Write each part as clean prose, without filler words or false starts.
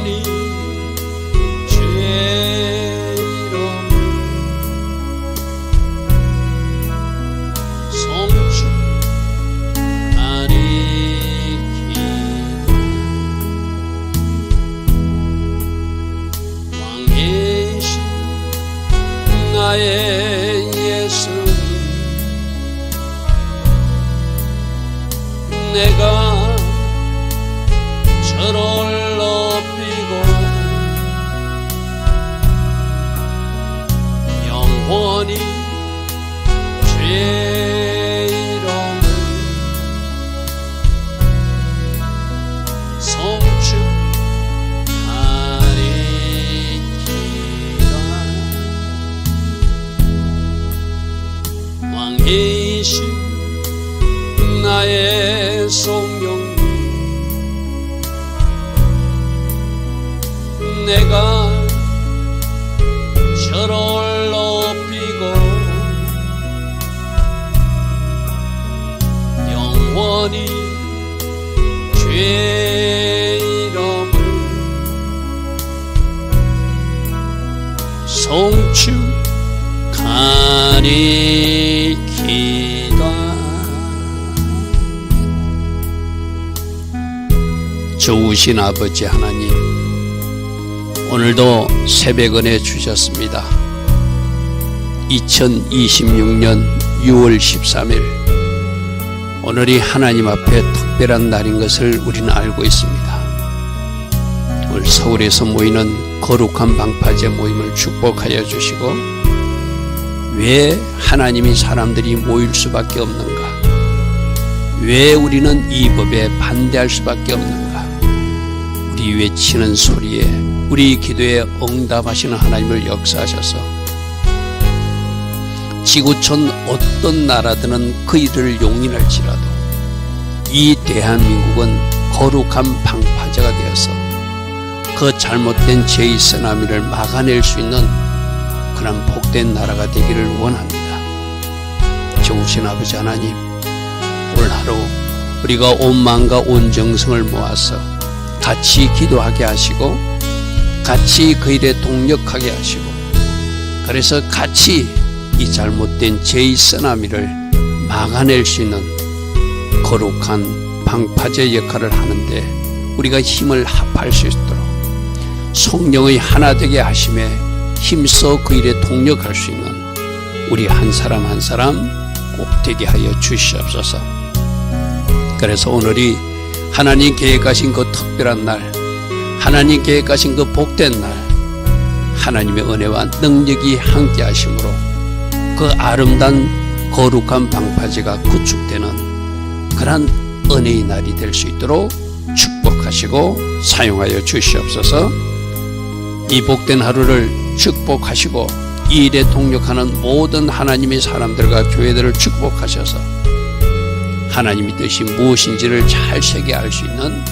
영원히 죄 이름을 송축하리이다. 왕이신 나의 예수님, 내가 저를 높이고 영원히 죄 이름을 송축하리이다. 왕이신 나의 성령님, 내가 저를 높이고 영원히 죄 이름을 송축하리이다. 좋으신 아버지 하나님, 오늘도 새벽 은혜 주셨습니다. 2026년 6월 13일, 오늘이 하나님 앞에 특별한 날인 것을 우리는 알고 있습니다. 오늘 서울에서 모이는 거룩한 방파제 모임을 축복하여 주시고, 왜 하나님이 사람들이 모일 수밖에 없는가? 왜 우리는 이 법에 반대할 수밖에 없는가? 우리 외치는 소리에, 우리 기도에 응답하시는 하나님을 역사하셔서 지구촌 어떤 나라들은 그 일을 용인할지라도 이 대한민국은 거룩한 방파제가 되어서 그 잘못된 죄의 쓰나미를 막아낼 수 있는 그런 복된 나라가 되기를 원합니다. 좋으신 아버지 하나님, 오늘 하루 우리가 온 마음과 온 정성을 모아서 같이 기도하게 하시고, 같이 그 일에 동력하게 하시고, 그래서 같이 이 잘못된 죄의 쓰나미를 막아낼 수 있는 거룩한 방파제 역할을 하는데 우리가 힘을 합할 수 있도록 성령의 하나 되게 하심에 힘써 그 일에 동력할 수 있는 우리 한 사람 한 사람 꼭 되게 하여 주시옵소서. 그래서 오늘이 하나님 계획하신 그 특별한 날, 하나님 계획하신 그 복된 날, 하나님의 은혜와 능력이 함께 하심으로 그 아름다운 거룩한 방파제가 구축되는 그런 은혜의 날이 될 수 있도록 축복하시고 사용하여 주시옵소서. 이 복된 하루를 축복하시고 이 일에 동력하는 모든 하나님의 사람들과 교회들을 축복하셔서 하나님의 뜻이 무엇인지를 잘 새겨 알 수 있는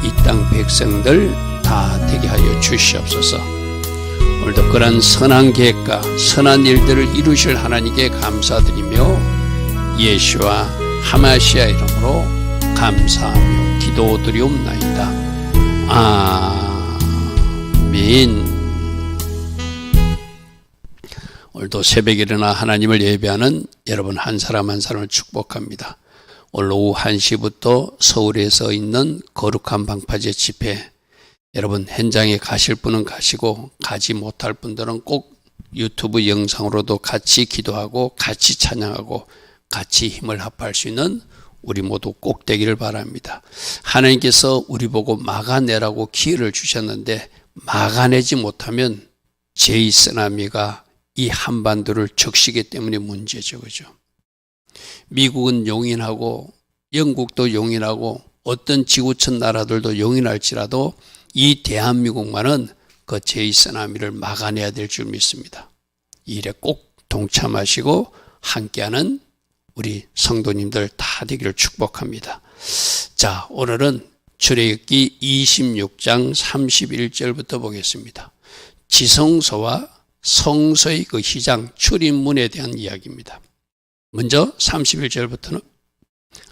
이 땅 백성들 다 되게 하여 주시옵소서. 오늘도 그런 선한 계획과 선한 일들을 이루실 하나님께 감사드리며 예수와 하마시아 이름으로 감사하며 기도드리옵나이다. 아멘. 오늘도 새벽에 일어나 하나님을 예배하는 여러분 한 사람 한 사람을 축복합니다. 오늘 오후 1시부터 서울에서 있는 거룩한 방파제 집회, 여러분 현장에 가실 분은 가시고 가지 못할 분들은 꼭 유튜브 영상으로도 같이 기도하고 같이 찬양하고 같이 힘을 합할 수 있는 우리 모두 꼭 되기를 바랍니다. 하나님께서 우리 보고 막아내라고 기회를 주셨는데 막아내지 못하면 죄의 쓰나미가 이 한반도를 적시기 때문에 문제죠. 그죠? 미국은 용인하고 영국도 용인하고 어떤 지구촌 나라들도 용인할지라도 이 대한민국만은 그 죄의 쓰나미를 막아내야 될 줄 믿습니다. 이 일에 꼭 동참하시고 함께하는 우리 성도님들 다 되기를 축복합니다. 자, 오늘은 출애굽기 26장 31절부터 보겠습니다. 지성소와 성소의 그 휘장 출입문에 대한 이야기입니다. 먼저 31절부터는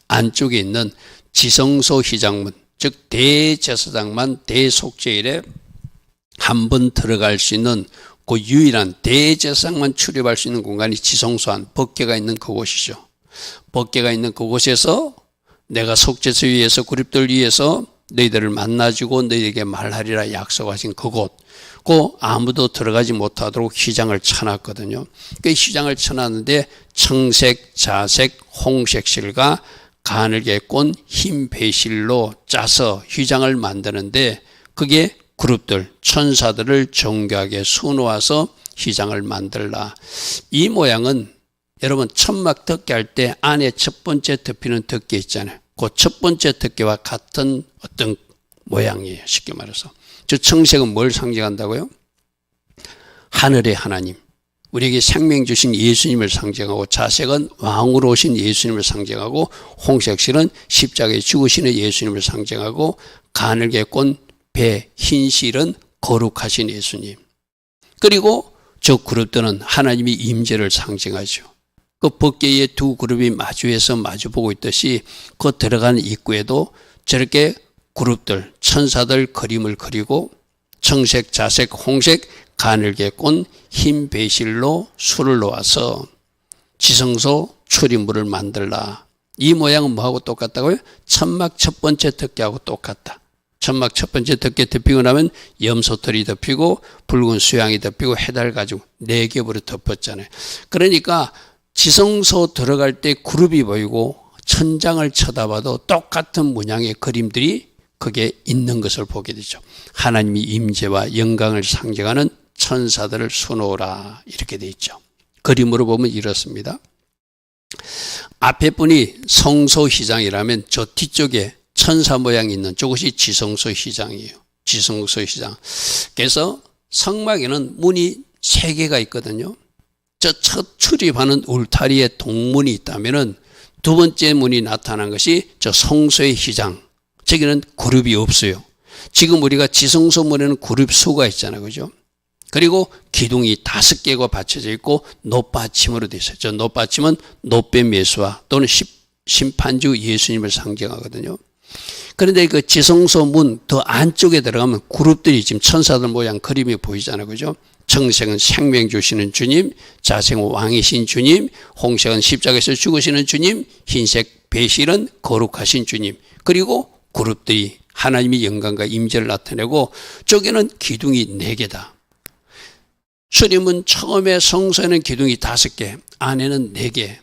안쪽에 있는 지성소 휘장문, 즉 대제사장만 대속죄일에 한 번 들어갈 수 있는 그 유일한 대제사장만 출입할 수 있는 공간이 지성소한 법궤가 있는 그곳이죠. 법궤가 있는 그곳에서 내가 속죄소 위에서 그룹들 위해서 너희들을 만나주고 너희에게 말하리라 약속하신 그곳, 그 아무도 들어가지 못하도록 휘장을 쳐놨거든요. 그 휘장을 쳐놨는데 청색, 자색, 홍색 실과 가늘게 꼰 흰 배실로 짜서 휘장을 만드는데 그게 그룹들, 천사들을 정교하게 수놓아서 휘장을 만들라. 이 모양은 여러분 천막 덮개 할 때 안에 첫 번째 덮이는 덮개 있잖아요. 그 첫 번째 덮개와 같은 어떤 모양이에요. 쉽게 말해서. 저 청색은 뭘 상징한다고요? 하늘의 하나님, 우리에게 생명 주신 예수님을 상징하고, 자색은 왕으로 오신 예수님을 상징하고, 홍색실은 십자가에 죽으시는 예수님을 상징하고, 가늘게 꼰 배, 흰실은 거룩하신 예수님. 그리고 저 그룹들은 하나님의 임재를 상징하죠. 그 법궤의 두 그룹이 마주해서 마주보고 있듯이 그 들어가는 입구에도 저렇게 그룹들, 천사들 그림을 그리고 청색, 자색, 홍색, 가늘게 꼰 흰 배실로 술을 놓아서 지성소 출입문을 만들라. 이 모양은 뭐하고 똑같다고요? 천막 첫 번째 덮개하고 똑같다. 천막 첫 번째 덮개 덮이고 나면 염소털이 덮이고 붉은 수양이 덮이고 해달 가지고 4겹으로 덮었잖아요. 그러니까 지성소 들어갈 때 그룹이 보이고 천장을 쳐다봐도 똑같은 문양의 그림들이 거기에 있는 것을 보게 되죠. 하나님의 임재와 영광을 상징하는 천사들을 수놓으라 이렇게 돼 있죠. 그림으로 보면 이렇습니다. 앞에 분이 성소 휘장이라면 저 뒤쪽에 천사 모양이 있는 저것이 지성소 휘장이에요. 지성소 휘장. 그래서 성막에는 문이 3개가 있거든요. 저 첫 출입하는 울타리에 동문이 있다면은 두 번째 문이 나타난 것이 저 성소의 휘장. 저기는 그룹이 없어요. 지금 우리가 지성소 문에는 그룹 수가 있잖아요. 그죠? 그리고 기둥이 5개가 받쳐져 있고 놋받침으로 되어 있어요. 저 놋받침은 놋뱀 예수와 또는 심판주 예수님을 상징하거든요. 그런데 그 지성소 문 더 안쪽에 들어가면 그룹들이 지금 천사들 모양 그림이 보이잖아요. 그죠? 청색은 생명 주시는 주님, 자색은 왕이신 주님, 홍색은 십자가에서 죽으시는 주님, 흰색 배실은 거룩하신 주님. 그리고 그룹들이 하나님의 영광과 임재를 나타내고 저기는 기둥이 4개다. 출입문 처음에 성소에는 기둥이 5개, 안에는 4개.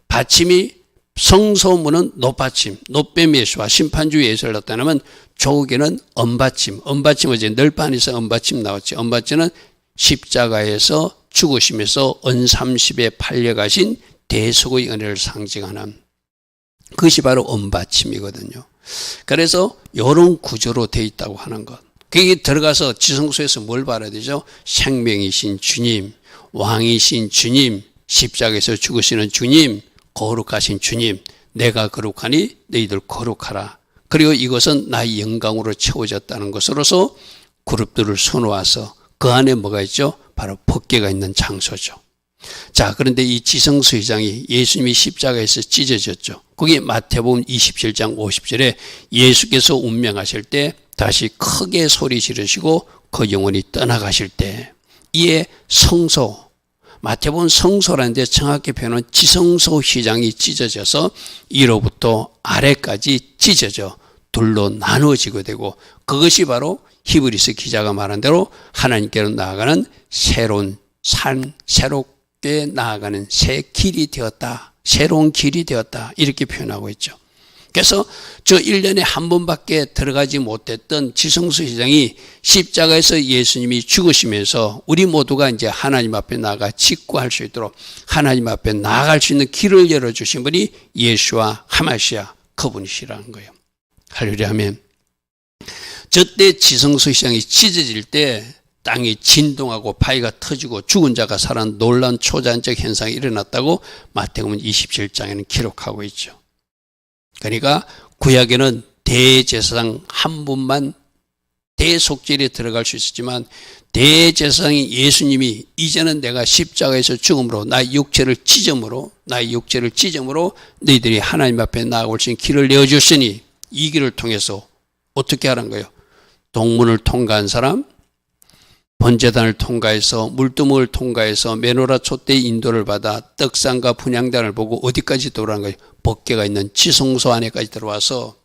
받침이 성소문은 놋받침, 놋뱀 예수와 심판주 예수를 나타내면 조국에는 언받침, 언받침 어제 널판에서 언받침 나왔지. 언받침은 십자가에서 죽으시면서 언30에 팔려가신 대속의 은혜를 상징하는 그것이 바로 언받침이거든요. 그래서 이런 구조로 되어 있다고 하는 것. 거기 들어가서 지성소에서 뭘 봐야 되죠? 생명이신 주님, 왕이신 주님, 십자가에서 죽으시는 주님, 거룩하신 주님, 내가 거룩하니 너희들 거룩하라. 그리고 이것은 나의 영광으로 채워졌다는 것으로서 그룹들을 수놓아서 그 안에 뭐가 있죠? 바로 법궤가 있는 장소죠. 자, 그런데 이 지성소 휘장이 예수님이 십자가에서 찢어졌죠. 거기 마태복음 27장 50절에 예수께서 운명하실 때 다시 크게 소리 지르시고 그 영혼이 떠나가실 때 이에 성소, 마태복음 성소라는데 정확히 표현은 지성소 휘장이 찢어져서 위로부터 아래까지 찢어져 둘로 나누어지게 되고 그것이 바로 히브리서 기자가 말한 대로 하나님께로 나아가는 새로운 삶, 새롭게 나아가는 새 길이 되었다. 새로운 길이 되었다. 이렇게 표현하고 있죠. 그래서 저 1년에 한 번밖에 들어가지 못했던 지성소 휘장이 십자가에서 예수님이 죽으시면서 우리 모두가 이제 하나님 앞에 나아가 직구할 수 있도록 하나님 앞에 나아갈 수 있는 길을 열어주신 분이 예수와 하마시아 그분이시라는 거예요. 할렐루야 아멘. 저때 지성소 휘장이 찢어질 때 땅이 진동하고 바위가 터지고 죽은 자가 살아난 놀라운 초자연적 현상이 일어났다고 마태복음 27장에는 기록하고 있죠. 그러니까 구약에는 대제사장 한 분만 대속죄에 들어갈 수 있었지만 대제사장이 예수님이 이제는 내가 십자가에서 죽음으로 나의 육체를 찢음으로 너희들이 하나님 앞에 나아올 수 있는 길을 내어주시니 이 길을 통해서 어떻게 하는 거예요? 동문을 통과한 사람, 번제단을 통과해서 물두멍을 통과해서 메노라 촛대의 인도를 받아 떡상과 분향단을 보고 어디까지 들어간 거예요? 법궤가 있는 지성소 안에까지 들어와서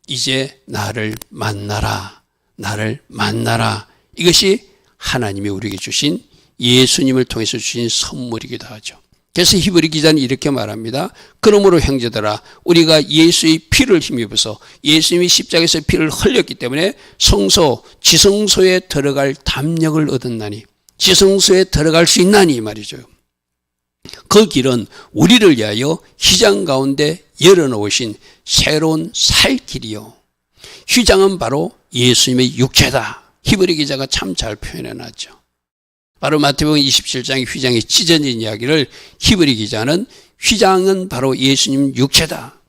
이제 나를 만나라, 나를 만나라. 이것이 하나님이 우리에게 주신, 예수님을 통해서 주신 선물이기도 하죠. 그래서 히브리 기자는 이렇게 말합니다. 그러므로 형제들아, 우리가 예수의 피를 힘입어서, 예수님이 십자가에서 피를 흘렸기 때문에 성소, 지성소에 들어갈 담력을 얻었나니, 지성소에 들어갈 수 있나니 이 말이죠. 그 길은 우리를 위하여 휘장 가운데 열어놓으신 새로운 살 길이요, 휘장은 바로 예수님의 육체다. 히브리 기자가 참 잘 표현해놨죠. 바로 마태복음 27장의 휘장이 찢어진 이야기를 히브리 기자는, 휘장은 바로 예수님 육체다.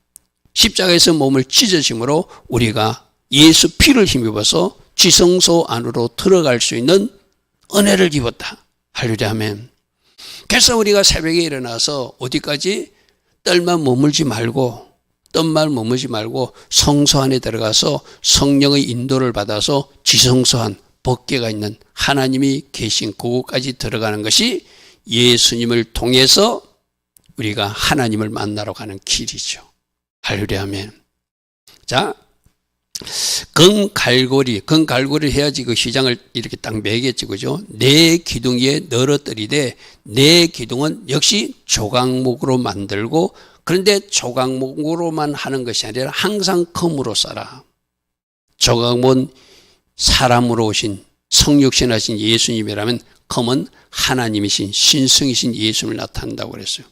십자가에서 몸을 찢어짐으로 우리가 예수 피를 힘입어서 지성소 안으로 들어갈 수 있는 은혜를 입었다. 할렐루야, 아멘. 그래서 우리가 새벽에 일어나서 어디까지 뜰만 머물지 말고, 뜰만 머물지 말고 성소 안에 들어가서 성령의 인도를 받아서 지성소 안, 법궤가 있는 하나님이 계신 그곳까지 들어가는 것이 예수님을 통해서 우리가 하나님을 만나러 가는 길이죠. 할렐루야, 아멘. 자, 금갈고리 해야지 그 휘장을 이렇게 딱 매겠지, 그죠? 네 기둥에 널어뜨리되, 네 기둥은 역시 조각목으로 만들고, 그런데 조각목으로만 하는 것이 아니라 항상 금으로 쌓아. 조각목은 사람으로 오신, 성육신하신 예수님이라면 금은 하나님이신, 신성이신 예수님을 나타낸다고 그랬어요.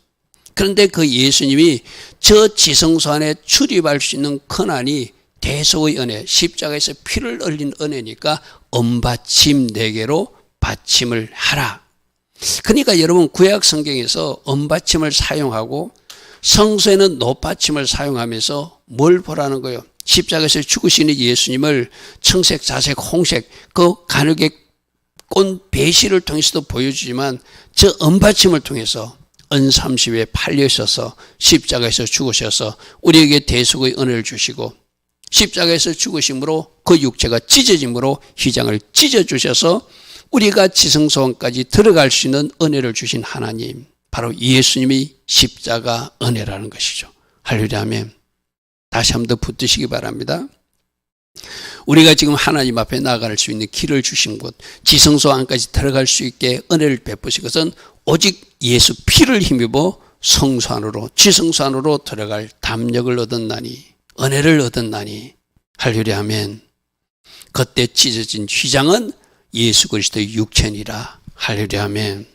그런데 그 예수님이 저 지성소 안에 출입할 수 있는 권한이 대속의 은혜, 십자가에서 피를 흘린 은혜니까 은받침 4개로 받침을 하라. 그러니까 여러분, 구약 성경에서 은받침을 사용하고 성소에는 놋받침을 사용하면서 뭘 보라는 거예요? 십자가에서 죽으시는 예수님을 청색, 자색, 홍색, 그 가늘게 꼰 배실을 통해서도 보여주지만 저 은받침을 통해서 은30에 팔려있어서 십자가에서 죽으셔서 우리에게 대속의 은혜를 주시고, 십자가에서 죽으심으로 그 육체가 찢어짐으로 휘장을 찢어주셔서 우리가 지성소원까지 들어갈 수 있는 은혜를 주신 하나님, 바로 예수님이 십자가 은혜라는 것이죠. 할렐루야, 아멘. 다시 한 번 더 붙드시기 바랍니다. 우리가 지금 하나님 앞에 나아갈 수 있는 길을 주신 곳, 지성소 안까지 들어갈 수 있게 은혜를 베푸신 것은 오직 예수 피를 힘입어 성소 안으로, 지성소 안으로 들어갈 담력을 얻었나니, 은혜를 얻었나니. 할렐루야, 아멘. 그때 찢어진 휘장은 예수 그리스도의 육체니라. 할렐루야, 아멘.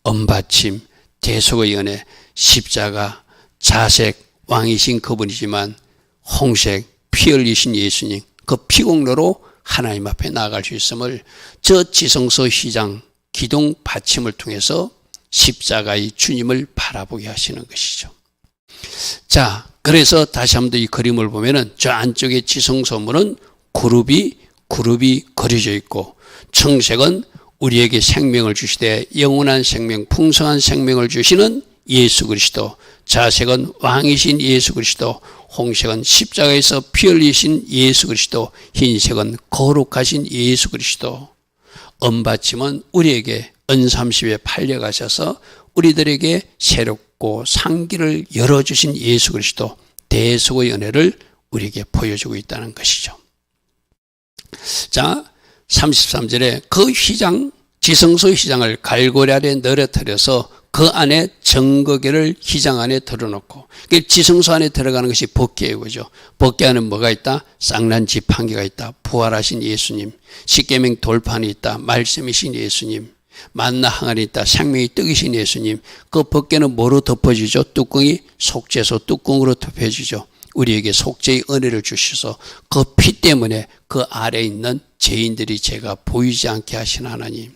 은받침, 대속의 은혜, 십자가, 자색, 왕이신 그분이지만 홍색, 피 흘리신 예수님, 그 피공로로 하나님 앞에 나아갈 수 있음을 저 지성소 휘장, 기둥 받침을 통해서 십자가의 주님을 바라보게 하시는 것이죠. 자, 그래서 다시 한번 이 그림을 보면은 저 안쪽에 지성소문은 그룹이 그려져 있고, 청색은 우리에게 생명을 주시되 영원한 생명, 풍성한 생명을 주시는 예수 그리스도, 자색은 왕이신 예수 그리스도, 홍색은 십자가에서 피 흘리신 예수 그리스도, 흰색은 거룩하신 예수 그리스도, 은받침은 우리에게 은30에 팔려가셔서 우리들에게 새롭고 상기를 열어주신 예수 그리스도, 대속의 은혜를 우리에게 보여주고 있다는 것이죠. 자, 33절에 그 휘장, 지성소 휘장을 갈고리 아래 늘어뜨려서 그 안에 정거기를 휘장 안에 들어놓고, 지성소 안에 들어가는 것이 법궤예요, 그죠? 법궤 안에 뭐가 있다? 쌍난 지팡이가 있다. 부활하신 예수님, 십계명 돌판이 있다. 말씀이신 예수님, 만나 항아리 있다. 생명의 떡이신 예수님. 그 법궤는 뭐로 덮어지죠? 뚜껑이 속죄소 뚜껑으로 덮여지죠. 우리에게 속죄의 은혜를 주셔서 그 피 때문에 그 아래에 있는 죄인들이 죄가 보이지 않게 하신 하나님.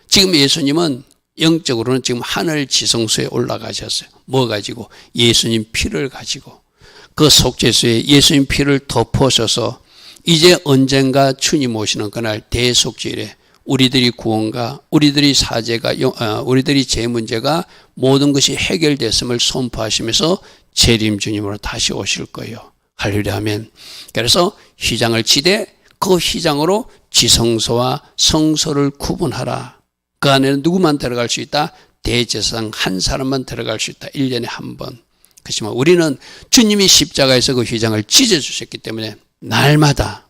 지금 예수님은 영적으로는 지금 하늘 지성소에 올라가셨어요. 뭐 가지고? 예수님 피를 가지고. 그 속죄소에 예수님 피를 덮으셔서 이제 언젠가 주님 오시는 그날 대속죄일에 우리들이 구원과 우리들이 사죄가, 우리들이 죄 문제가 모든 것이 해결됐음을 선포하시면서 재림 주님으로 다시 오실 거예요. 할렐루야, 아멘. 그래서 휘장을 치되 그 휘장으로 지성소와 성소를 구분하라. 그 안에는 누구만 들어갈 수 있다? 대제사장 한 사람만 들어갈 수 있다. 1년에 한 번. 그렇지만 우리는 주님이 십자가에서 그 휘장을 찢어주셨기 때문에 날마다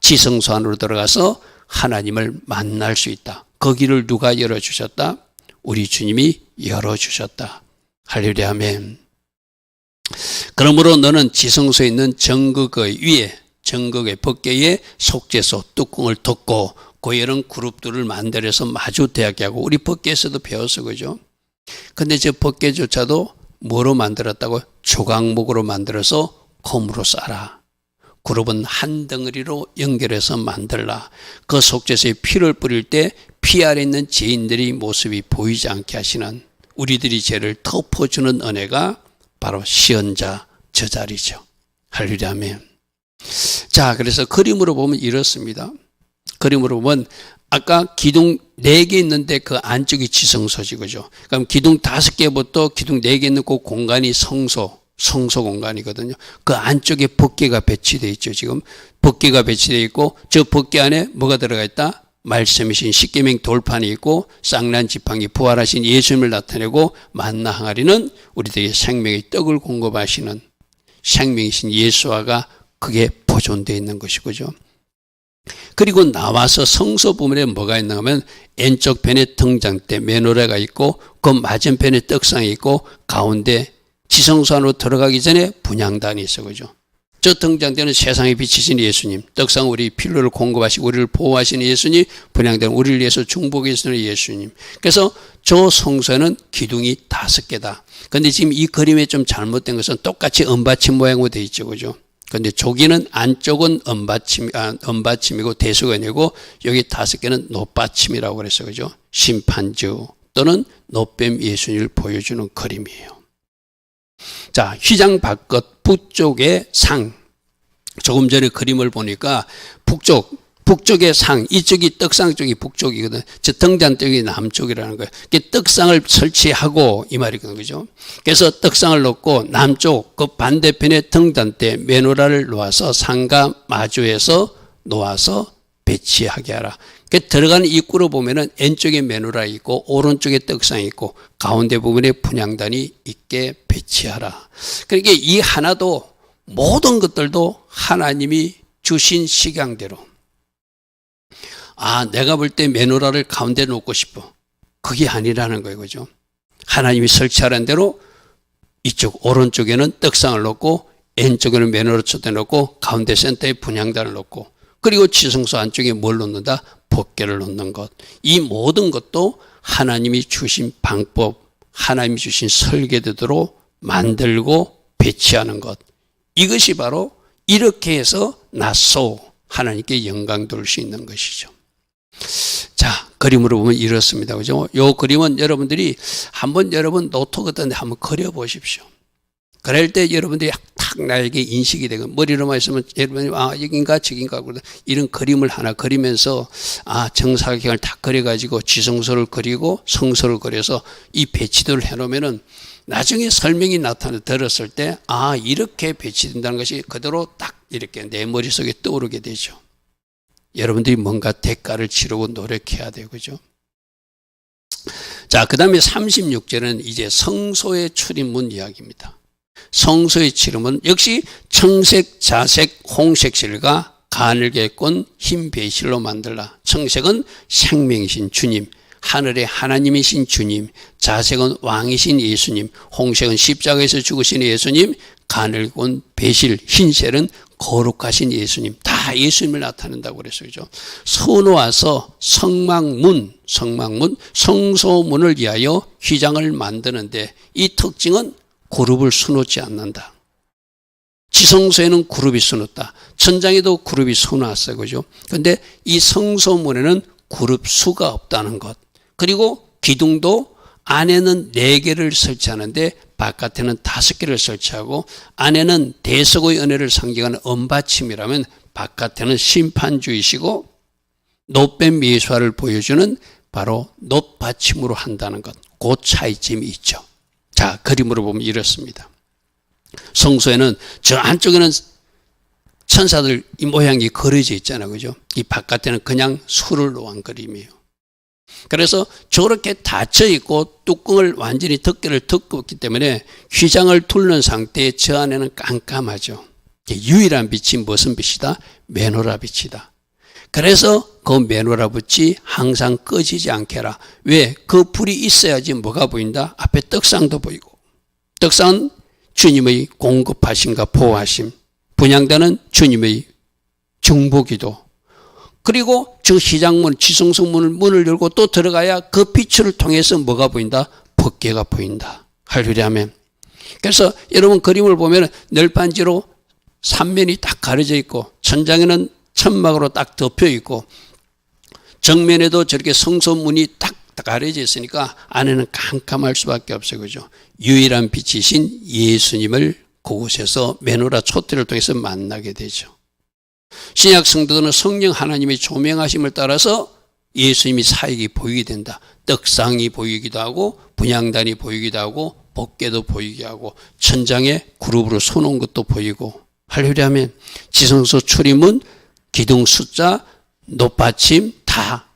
지성소 안으로 들어가서 하나님을 만날 수 있다. 그 길을 누가 열어주셨다? 우리 주님이 열어주셨다. 할렐루야, 아멘. 그러므로 너는 지성소에 있는 정극의 위에, 정극의 법궤에 속죄소 뚜껑을 덮고 고열은 그룹들을 만들어서 마주 대하게 하고, 우리 법궤에서도 배웠어, 그죠? 근데 저 법궤조차도 뭐로 만들었다고? 조각목으로 만들어서 곰으로 싸라. 그룹은 한 덩어리로 연결해서 만들라. 그 속죄소에 피를 뿌릴 때 피 아래 있는 죄인들이 모습이 보이지 않게 하시는, 우리들이 죄를 덮어주는 은혜가 바로 시언자 저 자리죠. 할렐루야, 아멘. 자, 그래서 그림으로 보면 이렇습니다. 그림으로 보면 아까 기둥 4개 있는데 그 안쪽이 지성소지, 그죠? 그럼 기둥 5개부터 기둥 4개 있는 그 공간이 성소 공간이거든요. 그 안쪽에 법궤가 배치되어 있죠. 지금 법궤가 배치되어 있고, 저 법궤 안에 뭐가 들어가 있다? 말씀이신 십계명 돌판이 있고, 쌍난 지팡이 부활하신 예수님을 나타내고, 만나 항아리는 우리들에게 생명의 떡을 공급하시는 생명이신 예수와가 그게 보존되어 있는 것이고, 그죠? 그리고 나와서 성소 부분에 뭐가 있나 하면 왼쪽 편에 등잔대 메노라가 있고, 그 맞은편에 떡상이 있고, 가운데 지성소 안으로 들어가기 전에 분향단이 있어, 그죠? 저 등잔대는 세상에 비치신 예수님, 떡상 우리 필요를 공급하시고 우리를 보호하시는 예수님, 분향대는 우리를 위해서 중보해 주시는 예수님. 그래서 저 성소에는 기둥이 5개다. 근데 지금 이 그림에 좀 잘못된 것은 똑같이 은받침 모양으로 되어 있죠, 그죠? 근데 조기는 안쪽은 은받침이고 대수가 아니고, 여기 5개는 놋받침이라고 그랬어요, 그죠? 심판주 또는 놋뱀 예수님을 보여주는 그림이에요. 자, 휘장 바깥 북쪽의 상. 조금 전에 그림을 보니까 북쪽의 상, 이쪽이 떡상 쪽이 북쪽이거든. 저 등잔 쪽이 남쪽이라는 거예요. 떡상을 설치하고 이 말이거든, 그죠? 그래서 떡상을 놓고 남쪽 그 반대편에 등잔대 메노라를 놓아서 상과 마주해서 놓아서 배치하게 하라. 들어가는 입구로 보면은 왼쪽에 메노라 있고 오른쪽에 떡상이 있고 가운데 부분에 분향단이 있게 배치하라. 그러니까 이 하나도 모든 것들도 하나님이 주신 식양대로, 내가 볼 때 메노라를 가운데 놓고 싶어, 그게 아니라는 거예요, 그죠? 하나님이 설치하라는 대로 이쪽 오른쪽에는 떡상을 놓고 왼쪽에는 메노라 촛대 놓고 가운데 센터에 분향단을 놓고, 그리고 지성소 안쪽에 뭘 놓는다? 법궤를 놓는 것. 이 모든 것도 하나님이 주신 방법, 하나님이 주신 설계대로 만들고 배치하는 것. 이것이 바로 이렇게 해서 낫소 하나님께 영광 돌릴 수 있는 것이죠. 자, 그림으로 보면 이렇습니다, 그죠? 요 그림은 여러분들이 한번 여러분 노트 같은 데 한번 그려보십시오. 그럴 때 여러분들이 딱 나에게 인식이 되고, 머리로만 있으면 여러분이 여긴가 저긴가 이런 그림을 하나 그리면서 정사각형을 딱 그려가지고 지성소를 그리고 성소를 그려서 이 배치도를 해놓으면은 나중에 설명이 들었을 때 이렇게 배치된다는 것이 그대로 딱 이렇게 내 머릿속에 떠오르게 되죠. 여러분들이 뭔가 대가를 치르고 노력해야 되고, 그죠? 자, 그 다음에 36절은 이제 성소의 출입문 이야기입니다. 성소의 출입문 역시 청색, 자색, 홍색실과 가늘게 꼰 흰 배실로 만들라. 청색은 생명이신 주님, 하늘의 하나님이신 주님, 자색은 왕이신 예수님, 홍색은 십자가에서 죽으신 예수님, 가늘게 꼰 배실, 흰색은 거룩하신 예수님, 다 예수님을 나타낸다고 그랬어요, 그죠? 서놓아서 성막문, 성소문을 위하여 휘장을 만드는데, 이 특징은 그룹을 수놓지 않는다. 지성소에는 그룹이 수놓다. 천장에도 그룹이 수놓았어요, 그죠? 근데 이 성소문에는 그룹 수가 없다는 것. 그리고 기둥도 안에는 4개를 설치하는데 바깥에는 5개를 설치하고, 안에는 대속의 은혜를 상징하는 은받침이라면 바깥에는 심판주이시고 놋뱀 예수화를 보여주는 바로 놋받침으로 한다는 것. 그 차이점이 있죠. 자, 그림으로 보면 이렇습니다. 성소에는 저 안쪽에는 천사들 이 모양이 그려져 있잖아요. 그죠? 이 바깥에는 그냥 술을 놓은 그림이에요. 그래서 저렇게 닫혀 있고 뚜껑을 완전히 덮개를 덮고 있기 때문에 휘장을 둘른 상태에 저 안에는 깜깜하죠. 유일한 빛이 무슨 빛이다? 메노라 빛이다. 그래서 그 메노라 빛이 항상 꺼지지 않게 하라. 왜? 그 불이 있어야지 뭐가 보인다? 앞에 떡상도 보이고, 떡상은 주님의 공급하심과 보호하심, 분향단은 주님의 정복기도, 그리고 저 휘장문, 지성성문을 문을 열고 또 들어가야 그 빛을 통해서 뭐가 보인다? 법궤가 보인다. 할렐루야 아멘. 그래서 여러분 그림을 보면 널판지로 3면이 딱 가려져 있고 천장에는 천막으로 딱 덮여 있고 정면에도 저렇게 성소문이 딱 가려져 있으니까 안에는 깜깜할 수밖에 없어요. 그죠? 유일한 빛이신 예수님을 그곳에서 메노라 촛대를 통해서 만나게 되죠. 신약 성도들은 성령 하나님의 조명하심을 따라서 예수님이 사역이 보이게 된다. 떡상이 보이기도 하고 분향단이 보이기도 하고 법궤도 보이게 하고 천장에 그룹으로 서놓은 것도 보이고 할렐루야 하면 지성소 출입문, 기둥 숫자, 높받침 다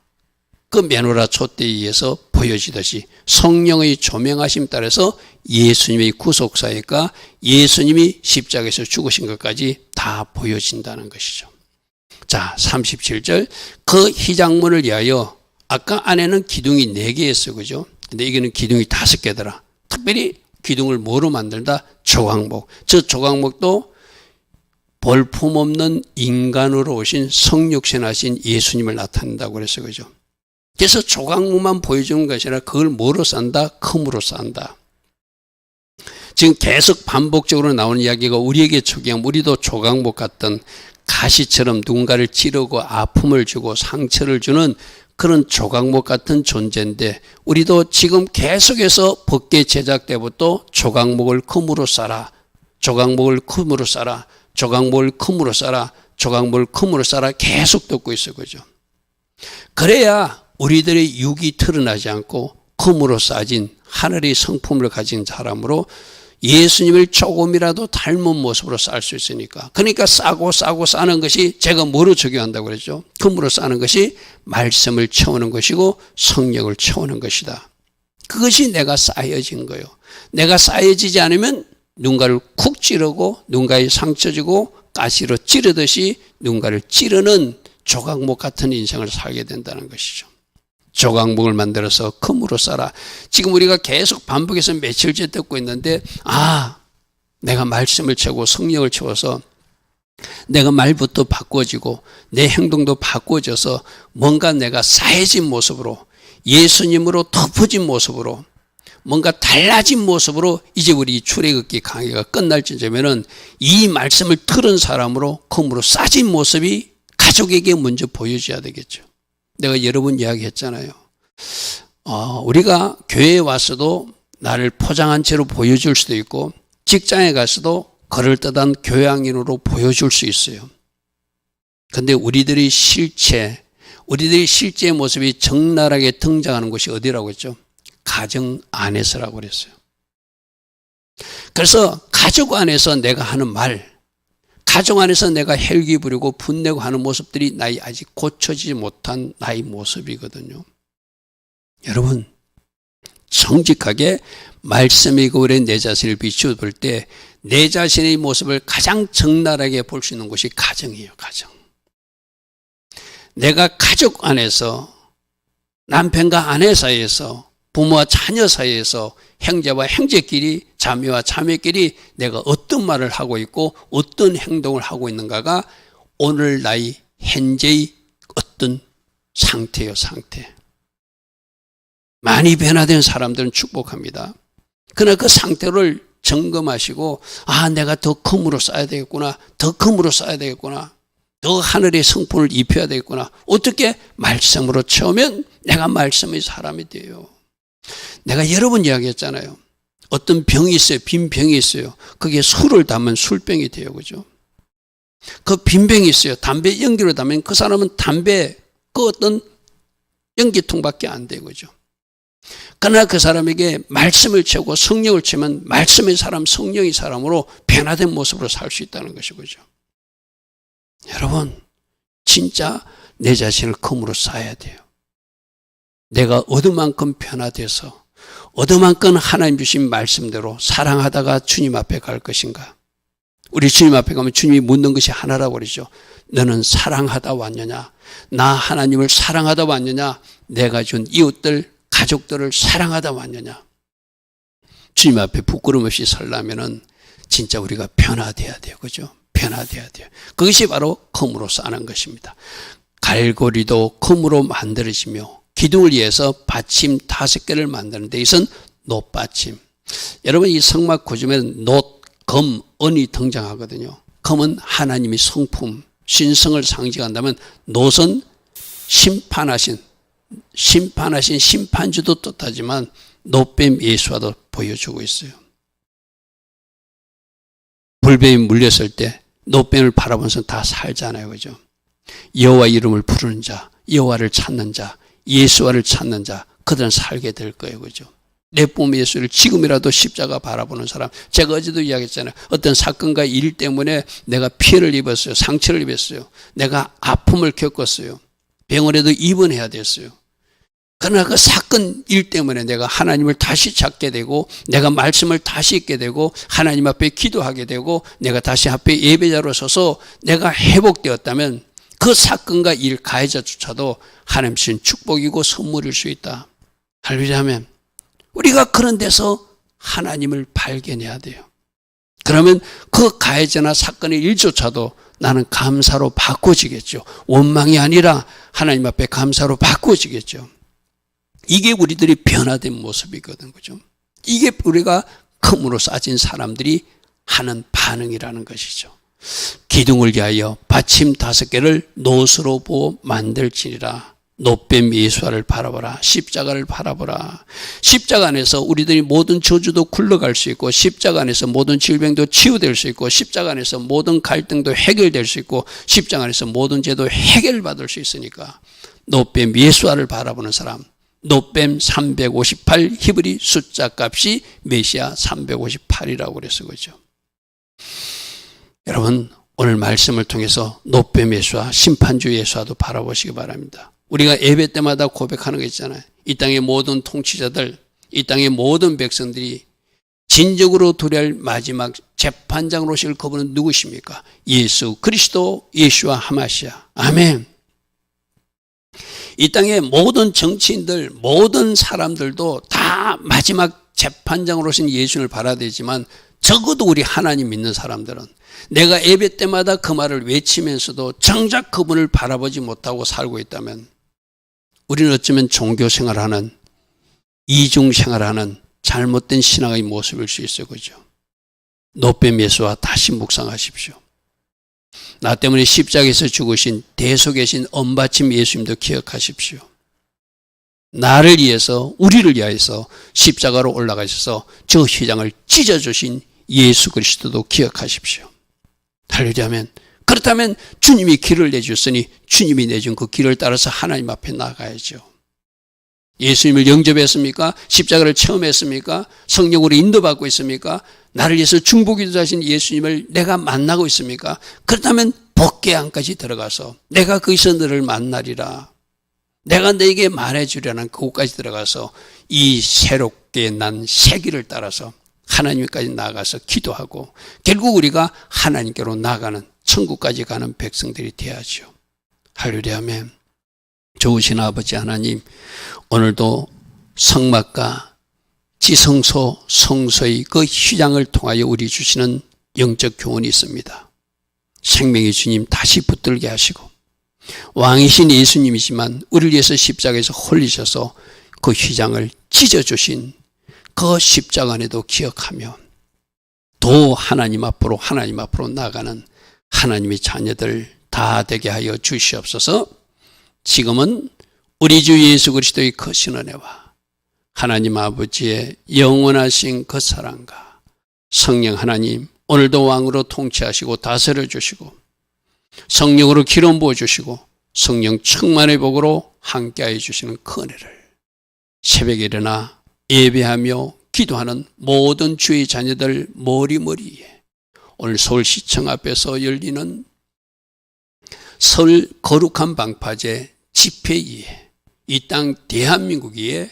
그 메노라 촛대에 의해서 보여지듯이 성령의 조명하심 따라서 예수님의 구속사역과 예수님이 십자가에서 죽으신 것까지 다 보여진다는 것이죠. 자, 37절. 그 휘장문을 위하여 아까 안에는 기둥이 4개였어요. 그죠? 근데 이게는 기둥이 5개더라. 특별히 기둥을 뭐로 만들다? 조각목. 저 조각목도 볼품없는 인간으로 오신 성육신하신 예수님을 나타낸다고 그랬어요. 그죠? 그래서 조각목만 보여주는 것이 아니라 그걸 뭐로 싼다? 금으로 싼다. 지금 계속 반복적으로 나오는 이야기가 우리에게 적용, 우리도 조각목 같던 가시처럼 누군가를 찌르고 아픔을 주고 상처를 주는 그런 조각목 같은 존재인데 우리도 지금 계속해서 법궤 제작 때부터 조각목을 금으로 싸라, 조각목을 금으로 싸라, 조각목을 금으로 싸라, 조각목을 금으로 싸라 계속 듣고 있어요. 그죠? 그래야 우리들의 육이 드러나지 않고 금으로 싸진 하늘의 성품을 가진 사람으로 예수님을 조금이라도 닮은 모습으로 쌀 수 있으니까. 그러니까 싸고 싸는 것이 제가 뭐로 적용한다고 그랬죠? 금으로 싸는 것이 말씀을 채우는 것이고 성령을 채우는 것이다. 그것이 내가 쌓여진 거예요. 내가 쌓여지지 않으면 누군가를 쿡 찌르고 누군가의 상처 주고 가시로 찌르듯이 누군가를 찌르는 조각목 같은 인생을 살게 된다는 것이죠. 조각목을 만들어서 금으로 싸라. 지금 우리가 계속 반복해서 며칠째 듣고 있는데 내가 말씀을 채우고 성령을 채워서 내가 말부터 바꿔지고 내 행동도 바꿔져서 뭔가 내가 쌓여진 모습으로 예수님으로 덮어진 모습으로 뭔가 달라진 모습으로 이제 우리 출애굽기 강의가 끝날 쯤이면은 이 말씀을 들은 사람으로 금으로 싸진 모습이 가족에게 먼저 보여줘야 되겠죠. 내가 여러 번 이야기했잖아요. 우리가 교회에 와서도 나를 포장한 채로 보여줄 수도 있고 직장에 가서도 그럴듯한 교양인으로 보여줄 수 있어요. 그런데 우리들의 실제 모습이 적나라하게 등장하는 곳이 어디라고 했죠? 가정 안에서라고 그랬어요. 그래서 가족 안에서 내가 하는 말, 가정 안에서 내가 헬기 부리고 분내고 하는 모습들이 나의 아직 고쳐지지 못한 나의 모습이거든요. 여러분, 정직하게 말씀의 거울에 내 자신을 비추어 볼 때 내 자신의 모습을 가장 적나라하게 볼 수 있는 곳이 가정이에요. 가정. 내가 가족 안에서 남편과 아내 사이에서 부모와 자녀 사이에서 형제와 형제끼리 자매와 자매끼리 내가 어떤 말을 하고 있고 어떤 행동을 하고 있는가가 오늘 나의 현재의 어떤 상태예요. 상태. 많이 변화된 사람들은 축복합니다. 그러나 그 상태를 점검하시고 내가 더 금으로 쌓아야 되겠구나. 더 금으로 쌓아야 되겠구나. 더 하늘의 성품을 입혀야 되겠구나. 어떻게? 말씀으로 채우면 내가 말씀의 사람이 돼요. 내가 여러 번 이야기했잖아요. 어떤 병이 있어요. 빈 병이 있어요. 그게 술을 담으면 술병이 돼요. 그죠? 그 빈 병이 있어요. 담배 연기로 담으면 그 사람은 담배 그 어떤 연기통밖에 안 돼요. 그죠? 그러나 그 사람에게 말씀을 채우고 성령을 채우면 말씀의 사람, 성령의 사람으로 변화된 모습으로 살 수 있다는 것이죠. 여러분, 진짜 내 자신을 검으로 쌓아야 돼요. 내가 어느만큼 변화돼서 어느만큼 하나님 주신 말씀대로 사랑하다가 주님 앞에 갈 것인가. 우리 주님 앞에 가면 주님이 묻는 것이 하나라고 그러죠. 너는 사랑하다 왔느냐? 나 하나님을 사랑하다 왔느냐? 내가 준 이웃들, 가족들을 사랑하다 왔느냐? 주님 앞에 부끄럼 없이 서려면은 진짜 우리가 변화돼야 돼요. 그죠? 변화돼야 돼요. 그것이 바로 검으로 싸는 것입니다. 갈고리도 검으로 만들어지며 기둥을 위해서 받침 5개를 만드는데 이것은 놋받침. 여러분, 이 성막 구조에는 놋, 검, 은이 등장하거든요. 검은 하나님의 성품, 신성을 상징한다면 놋은 심판하신 심판주도 뜻하지만 놋뱀 예수와도 보여주고 있어요. 불뱀이 물렸을 때 놋뱀을 바라보면서 다 살잖아요. 그죠? 여호와 이름을 부르는 자, 여호와를 찾는 자, 예수와를 찾는 자, 그들은 살게 될 거예요. 그죠? 내 뿜 예수를 지금이라도 십자가 바라보는 사람. 제가 어제도 이야기했잖아요. 어떤 사건과 일 때문에 내가 피해를 입었어요. 상처를 입었어요. 내가 아픔을 겪었어요. 병원에도 입원해야 됐어요. 그러나 그 사건 일 때문에 내가 하나님을 다시 찾게 되고 내가 말씀을 다시 읽게 되고 하나님 앞에 기도하게 되고 내가 다시 앞에 예배자로 서서 내가 회복되었다면 그 사건과 일 가해자조차도 하나님 주신 축복이고 선물일 수 있다. 할렐루야 하면 우리가 그런 데서 하나님을 발견해야 돼요. 그러면 그 가해자나 사건의 일조차도 나는 감사로 바꿔지겠죠. 원망이 아니라 하나님 앞에 감사로 바꿔지겠죠. 이게 우리들이 변화된 모습이거든. 그죠? 이게 우리가 검으로 싸진 사람들이 하는 반응이라는 것이죠. 기둥을 위하여 받침 5개를 놋으로 보어 만들지니라. 놋뱀 예수와를 바라보라. 십자가를 바라보라. 십자가 안에서 우리들이 모든 저주도 굴러갈 수 있고 십자가 안에서 모든 질병도 치유될 수 있고 십자가 안에서 모든 갈등도 해결될 수 있고 십자가 안에서 모든 죄도 해결받을 수 있으니까 놋뱀 예수와를 바라보는 사람, 놋뱀 358 히브리 숫자 값이 메시아 358이라고 그랬어. 그죠? 여러분, 오늘 말씀을 통해서 놋뱀 예수와 심판주 예수와도 바라보시기 바랍니다. 우리가 예배 때마다 고백하는 거 있잖아요. 이 땅의 모든 통치자들, 이 땅의 모든 백성들이 진정으로 도래할 마지막 재판장으로 오실 그분은 누구십니까? 예수 그리스도, 예수와 하마시아. 아멘. 이 땅의 모든 정치인들, 모든 사람들도 다 마지막 재판장으로 오신 예수를 바라야 되지만 적어도 우리 하나님 믿는 사람들은 내가 예배 때마다 그 말을 외치면서도 정작 그분을 바라보지 못하고 살고 있다면 우리는 어쩌면 종교 생활하는, 이중 생활하는 잘못된 신앙의 모습일 수 있어요. 그죠? 놋뱀 예수와 다시 묵상하십시오. 나 때문에 십자가에서 죽으신 대속이신 언받침 예수님도 기억하십시오. 나를 위해서, 우리를 위하여서 십자가로 올라가셔서 저 휘장을 찢어주신 예수 그리스도도 기억하십시오. 할렐루야면 그렇다면 주님이 길을 내주셨으니 주님이 내준 그 길을 따라서 하나님 앞에 나가야죠. 예수님을 영접했습니까? 십자가를 체험했습니까? 성령으로 인도받고 있습니까? 나를 위해서 중보기도하신 예수님을 내가 만나고 있습니까? 그렇다면 복궤안까지 들어가서 내가 거기서 너를 만나리라. 내가 너에게 말해주려는 그곳까지 들어가서 이 새롭게 난 새 길을 따라서 하나님까지 나아가서 기도하고 결국 우리가 하나님께로 나가는 천국까지 가는 백성들이 되어야죠. 할렐루야 아멘. 좋으신 아버지 하나님, 오늘도 성막과 지성소, 성소의 그 휘장을 통하여 우리 주시는 영적 교훈이 있습니다. 생명의 주님 다시 붙들게 하시고 왕이신 예수님이지만 우리를 위해서 십자가에서 홀리셔서 그 휘장을 찢어주신 그 십자가 안에도 기억하며 또 하나님 앞으로 나아가는 하나님의 자녀들 다 되게 하여 주시옵소서. 지금은 우리 주 예수 그리스도의 크신 은혜와 하나님 아버지의 영원하신 그 사랑과 성령 하나님 오늘도 왕으로 통치하시고 다스려 주시고 성령으로 기름 부어 주시고 성령 충만의 복으로 함께하여 주시는 그 은혜를 새벽에 일어나 예배하며 기도하는 모든 주의 자녀들 머리머리에 오늘 서울시청 앞에서 열리는 설 거룩한 방파제 집회이에 이 땅 대한민국에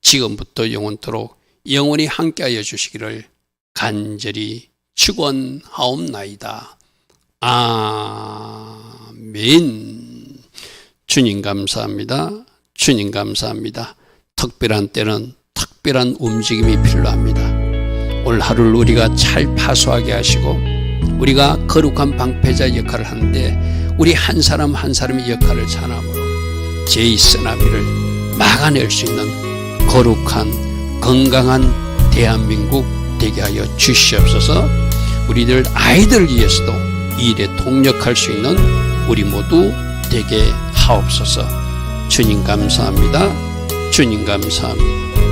지금부터 영원토록 영원히 함께하여 주시기를 간절히 축원하옵나이다. 아멘. 주님 감사합니다. 주님 감사합니다. 특별한 때는 특별한 움직임이 필요합니다. 오늘 하루를 우리가 잘 파수하게 하시고 우리가 거룩한 방패자 역할을 하는데 우리 한 사람 한 사람의 역할을 잘함으로 제2쓰나미를 막아낼 수 있는 거룩한 건강한 대한민국 되게 하여 주시옵소서. 우리들 아이들을 위해서도 이 일에 동력할 수 있는 우리 모두 되게 하옵소서. 주님 감사합니다. 주님 감사합니다.